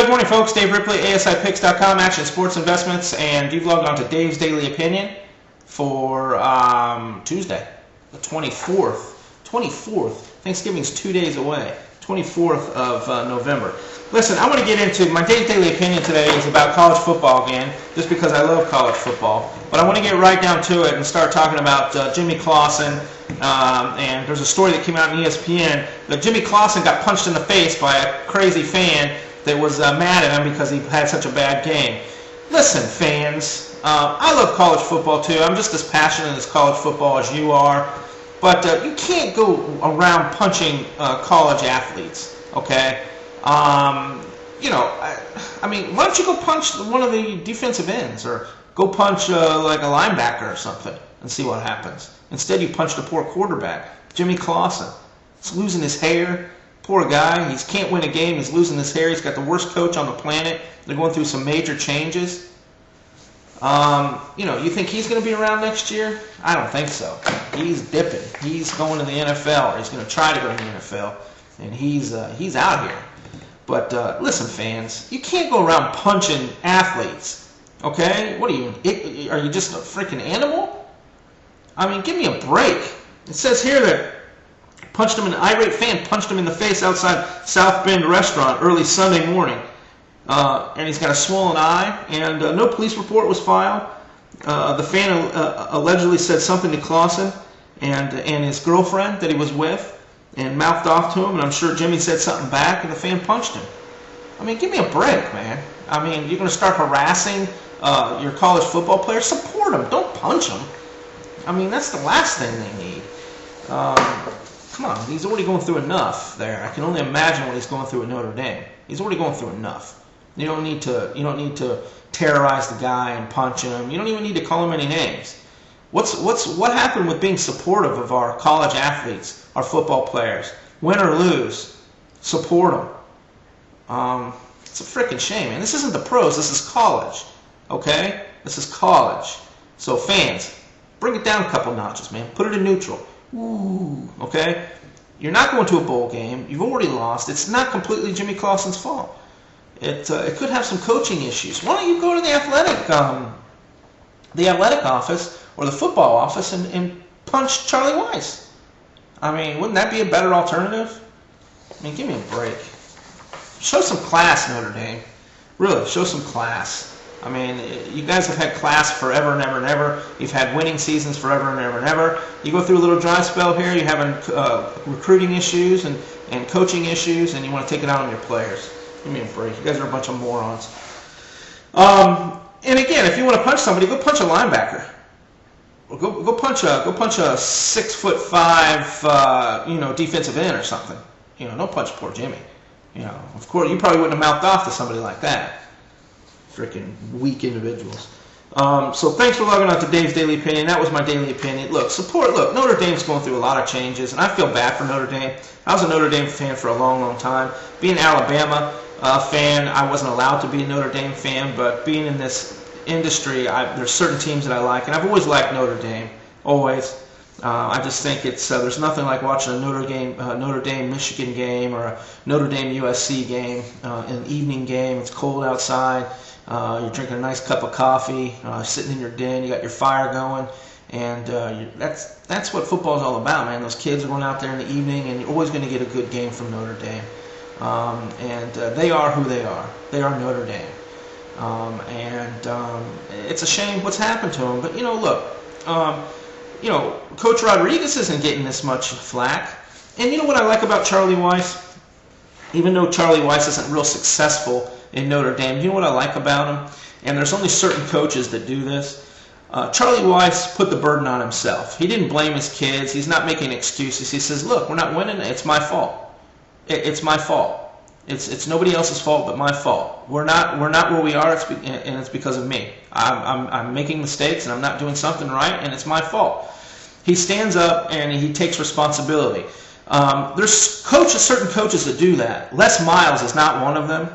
Good morning, folks. Dave Ripley, ASIPicks.com, Action Sports Investments, and you've logged on to Dave's Daily Opinion for Tuesday, the 24th. 24th. Thanksgiving's 2 days away. 24th of November. Listen, I want to get into my Dave's Daily Opinion today is about college football again, just because I love college football. But I want to get right down to it and start talking about Jimmy Clausen. And there's a story that came out in ESPN that Jimmy Clausen got punched in the face by a crazy fan that was mad at him because he had such a bad game. Listen, fans, I love college football too. I'm just as passionate as college football as you are. But you can't go around punching college athletes, okay? I mean, why don't you go punch one of the defensive ends or go punch like a linebacker or something and see what happens? Instead, you punched a poor quarterback, Jimmy Clausen. He's losing his hair. Poor guy. He can't win a game. He's losing his hair. He's got the worst coach on the planet. They're going through some major changes. You think he's going to be around next year? I don't think so. He's dipping. He's going to the NFL, or he's going to try to go to the NFL, and he's out here. But listen, fans, you can't go around punching athletes. Okay? What are you? Are you just a freaking animal? I mean, give me a break. It says here that an irate fan punched him in the face outside South Bend restaurant early Sunday morning. And he's got a swollen eye, and no police report was filed. The fan allegedly said something to Clausen and his girlfriend that he was with and mouthed off to him, and I'm sure Jimmy said something back, and the fan punched him. I mean, give me a break, man. I mean, you're going to start harassing your college football players? Support them. Don't punch them. I mean, that's the last thing they need. Come on, he's already going through enough there. I can only imagine what he's going through at Notre Dame. He's already going through enough. You don't need to terrorize the guy and punch him. You don't even need to call him any names. What happened with being supportive of our college athletes, our football players? Win or lose, support them. It's a freaking shame, man. This isn't the pros. This is college. Okay? This is college. So fans, bring it down a couple notches, man. Put it in neutral. Ooh, okay? You're not going to a bowl game. You've already lost. It's not completely Jimmy Clausen's fault. It could have some coaching issues. Why don't you go to the athletic office or the football office and punch Charlie Weis? I mean, wouldn't that be a better alternative? I mean, give me a break. Show some class, Notre Dame. Really, show some class. I mean, you guys have had class forever and ever and ever. You've had winning seasons forever and ever and ever. You go through a little dry spell here. You're having recruiting issues and coaching issues, and you want to take it out on your players. Give me a break. You guys are a bunch of morons. And again, if you want to punch somebody, go punch a linebacker. Or go punch a 6'5", defensive end or something. Don't punch poor Jimmy. Of course, you probably wouldn't have mouthed off to somebody like that. Freaking weak individuals. So thanks for logging on to Dave's Daily Opinion. That was my daily opinion. Look, Notre Dame's going through a lot of changes, and I feel bad for Notre Dame. I was a Notre Dame fan for a long, long time. Being an Alabama fan, I wasn't allowed to be a Notre Dame fan, but being in this industry, there's certain teams that I like, and I've always liked Notre Dame. Always. I just think there's nothing like watching a Notre Dame Michigan game or a Notre Dame USC game, an evening game. It's cold outside. You're drinking a nice cup of coffee, sitting in your den. You got your fire going, and that's what football's all about, man. Those kids are going out there in the evening, and you're always going to get a good game from Notre Dame. They are who they are. They are Notre Dame, it's a shame what's happened to them. But look. Coach Rodriguez isn't getting this much flack. And you know what I like about Charlie Weis? Even though Charlie Weis isn't real successful in Notre Dame, you know what I like about him? And there's only certain coaches that do this. Charlie Weis put the burden on himself. He didn't blame his kids. He's not making excuses. He says, look, we're not winning. It's my fault. It's my fault. It's nobody else's fault but my fault. We're not where we are, and it's because of me. I'm making mistakes, and I'm not doing something right, and it's my fault. He stands up and he takes responsibility. There's certain coaches that do that. Les Miles is not one of them,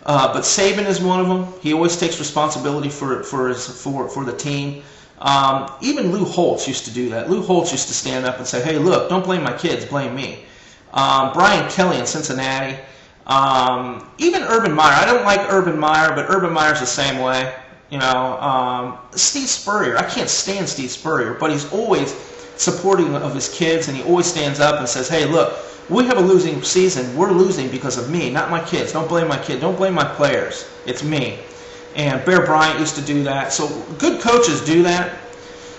but Saban is one of them. He always takes responsibility for the team. Even Lou Holtz used to do that. Lou Holtz used to stand up and say, "Hey, look, don't blame my kids, blame me." Brian Kelly in Cincinnati. Even Urban Meyer. I don't like Urban Meyer, but Urban Meyer's the same way. Steve Spurrier. I can't stand Steve Spurrier, but he's always supporting of his kids, and he always stands up and says, hey, look, we have a losing season. We're losing because of me, not my kids. Don't blame my kid. Don't blame my players. It's me. And Bear Bryant used to do that. So good coaches do that.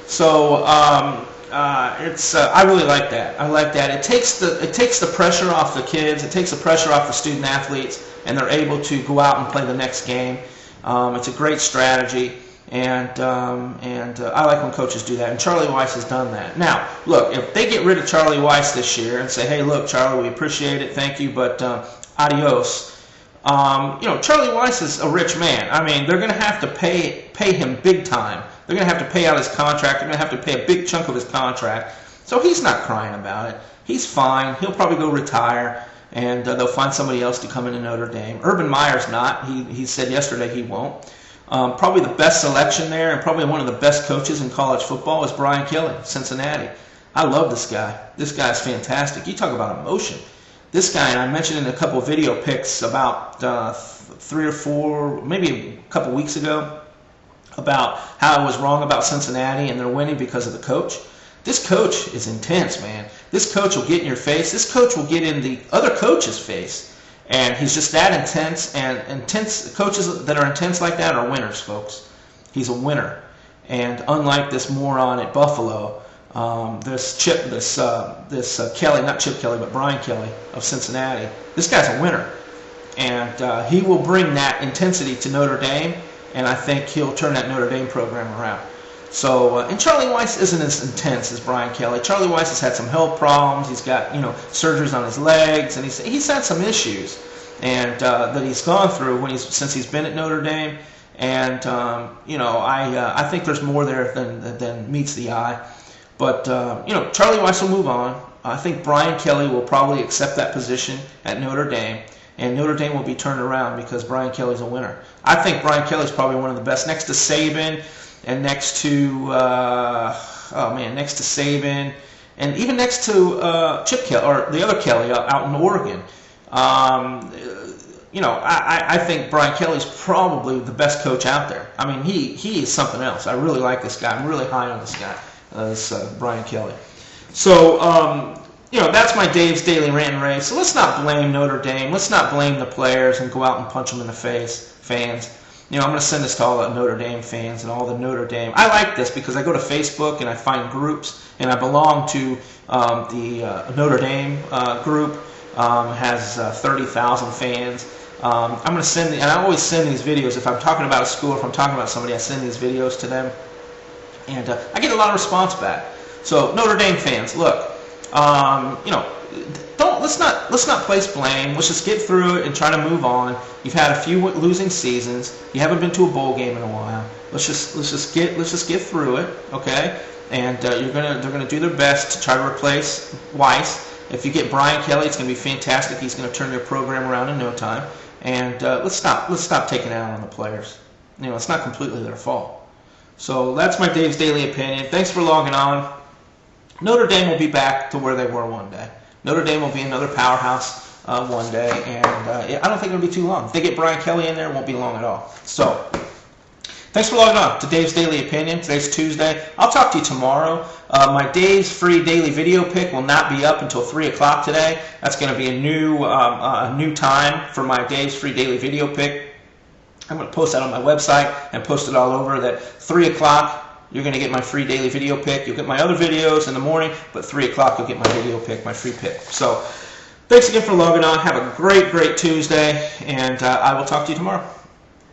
So I really like that. I like that. It takes the pressure off the kids. It takes the pressure off the student athletes, and they're able to go out and play the next game. It's a great strategy, and I like when coaches do that. And Charlie Weis has done that. Now, look, if they get rid of Charlie Weis this year and say, "Hey, look, Charlie, we appreciate it, thank you, but adios." Charlie Weis is a rich man. I mean, they're going to have to pay him big time. They're going to have to pay out his contract. They're going to have to pay a big chunk of his contract. So he's not crying about it. He's fine. He'll probably go retire, and they'll find somebody else to come into Notre Dame. Urban Meyer's not. He said yesterday he won't. Probably the best selection there, and probably one of the best coaches in college football is Brian Kelly, Cincinnati. I love this guy. This guy's fantastic. You talk about emotion. This guy, and I mentioned in a couple of video pics about 3 or 4, maybe a couple weeks ago, about how I was wrong about Cincinnati and they're winning because of the coach. This coach is intense, man. This coach will get in your face. This coach will get in the other coach's face. And he's just that intense, and intense coaches that are intense like that are winners, folks. He's a winner. And unlike this moron at Buffalo, this Kelly, not Chip Kelly, but Brian Kelly of Cincinnati, this guy's a winner. And he will bring that intensity to Notre Dame, and I think he'll turn that Notre Dame program around. So, and Charlie Weis isn't as intense as Brian Kelly. Charlie Weis has had some health problems. He's got, surgeries on his legs, and he's had some issues, and that he's gone through since he's been at Notre Dame. And I think there's more there than meets the eye. But Charlie Weis will move on. I think Brian Kelly will probably accept that position at Notre Dame, and Notre Dame will be turned around because Brian Kelly's a winner. I think Brian Kelly's probably one of the best, next to Saban, and next to Saban, and even next to Chip Kelly, or the other Kelly out in Oregon. I think Brian Kelly's probably the best coach out there. I mean, he is something else. I really like this guy. I'm really high on this guy, Brian Kelly. So, that's my Dave's Daily Rant and Rave. So let's not blame Notre Dame. Let's not blame the players and go out and punch them in the face, fans. I'm going to send this to all the Notre Dame fans and all the Notre Dame. I like this because I go to Facebook and I find groups, and I belong to the Notre Dame group. Has 30,000 fans. I'm going to send, and I always send these videos. If I'm talking about a school, if I'm talking about somebody, I send these videos to them, and I get a lot of response back. So Notre Dame fans, look, let's not place blame. Let's just get through it and try to move on. You've had a few losing seasons. You haven't been to a bowl game in a while. Let's just get through it, okay? And they're gonna do their best to try to replace Weis. If you get Brian Kelly, it's going to be fantastic. He's going to turn their program around in no time. And let's stop taking it out on the players. It's not completely their fault. So that's my Dave's Daily Opinion. Thanks for logging on. Notre Dame will be back to where they were one day. Notre Dame will be another powerhouse one day, and I don't think it'll be too long. If they get Brian Kelly in there, it won't be long at all. So, thanks for logging on to Dave's Daily Opinion. Today's Tuesday. I'll talk to you tomorrow. My Dave's free daily video pick will not be up until 3 o'clock today. That's going to be a new time for my Dave's free daily video pick. I'm going to post that on my website and post it all over. That 3 o'clock, you're going to get my free daily video pick. You'll get my other videos in the morning, but 3 o'clock you'll get my video pick, my free pick. So thanks again for logging on. Have a great, great Tuesday, and I will talk to you tomorrow.